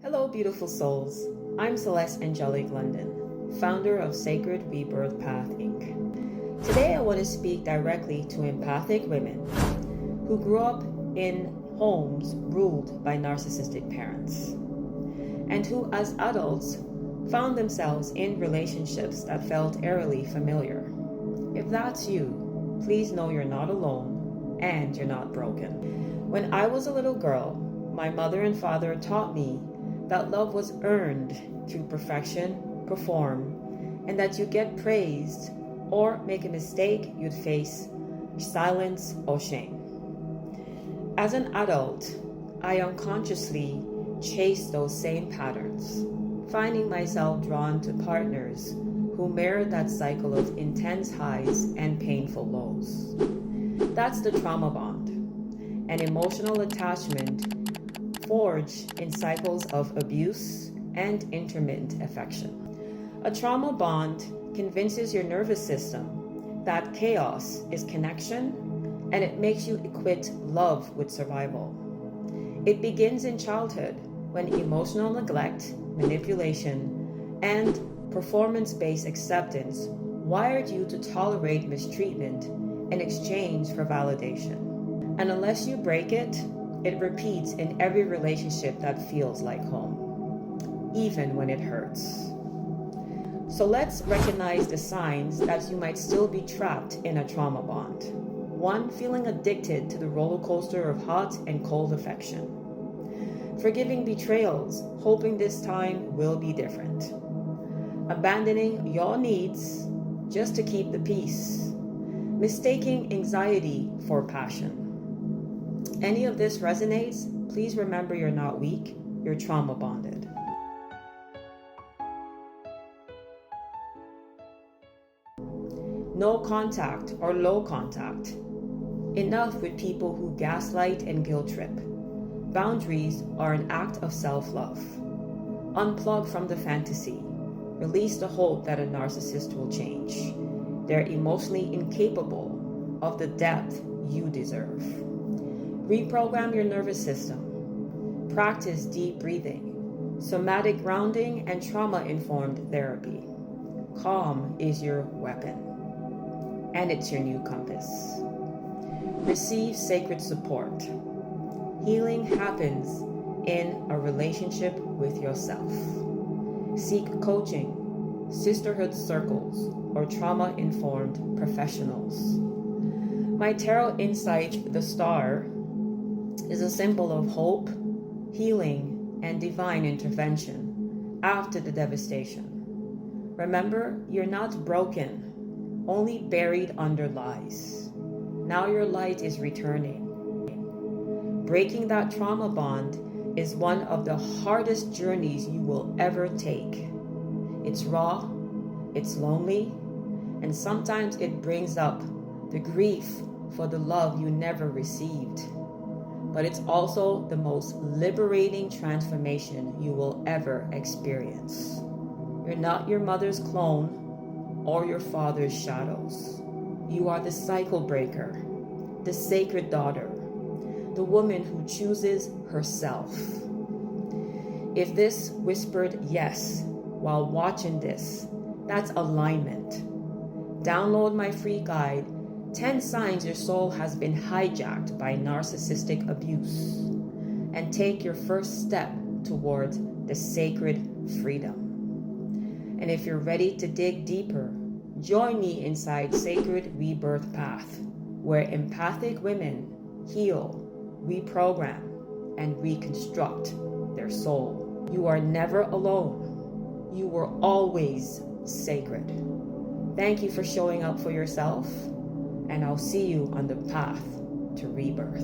Hello, beautiful souls. I'm Celeste Angelic London, founder of Sacred Rebirth Path Inc. Today, I want to speak directly to empathic women who grew up in homes ruled by narcissistic parents and who, as adults, found themselves in relationships that felt eerily familiar. If that's you, please know you're not alone and you're not broken. When I was a little girl, my mother and father taught me that love was earned through perfection, perform, and that you get praised or make a mistake, you'd face silence or shame. As an adult, I unconsciously chased those same patterns, finding myself drawn to partners who mirrored that cycle of intense highs and painful lows. That's the trauma bond, an emotional attachment forged in cycles of abuse and intermittent affection. A trauma bond convinces your nervous system that chaos is connection, and it makes you equate love with survival. It begins in childhood when emotional neglect, manipulation, and performance-based acceptance wired you to tolerate mistreatment in exchange for validation. And unless you break it, it repeats in every relationship that feels like home, even when it hurts. So let's recognize the signs that you might still be trapped in a trauma bond. 1, feeling addicted to the roller coaster of hot and cold affection. Forgiving betrayals, hoping this time will be different. Abandoning your needs just to keep the peace. Mistaking anxiety for passion. Any of this resonates, please remember you're not weak, you're trauma bonded. No contact or low contact. Enough with people who gaslight and guilt trip. Boundaries are an act of self-love. Unplug from the fantasy. Release the hope that a narcissist will change. They're emotionally incapable of the depth you deserve. Reprogram your nervous system. Practice deep breathing, somatic grounding, and trauma-informed therapy. Calm is your weapon, and it's your new compass. Receive sacred support. Healing happens in a relationship with yourself. Seek coaching, sisterhood circles, or trauma-informed professionals. My tarot insight, the star, is a symbol of hope, healing, and divine intervention after the devastation. Remember, you're not broken, only buried under lies. Now your light is returning. Breaking that trauma bond is one of the hardest journeys you will ever take. It's raw, it's lonely, and sometimes it brings up the grief for the love you never received. But it's also the most liberating transformation you will ever experience. You're not your mother's clone or your father's shadows. You are the cycle breaker, the sacred daughter, the woman who chooses herself. If this whispered yes while watching this, that's alignment. Download my free guide, 10 signs your soul has been hijacked by narcissistic abuse, and take your first step towards the sacred freedom. And if you're ready to dig deeper, join me inside Sacred Rebirth Path, where empathic women heal, reprogram, and reconstruct their soul. You are never alone. You were always sacred. Thank you for showing up for yourself, and I'll see you on the path to rebirth.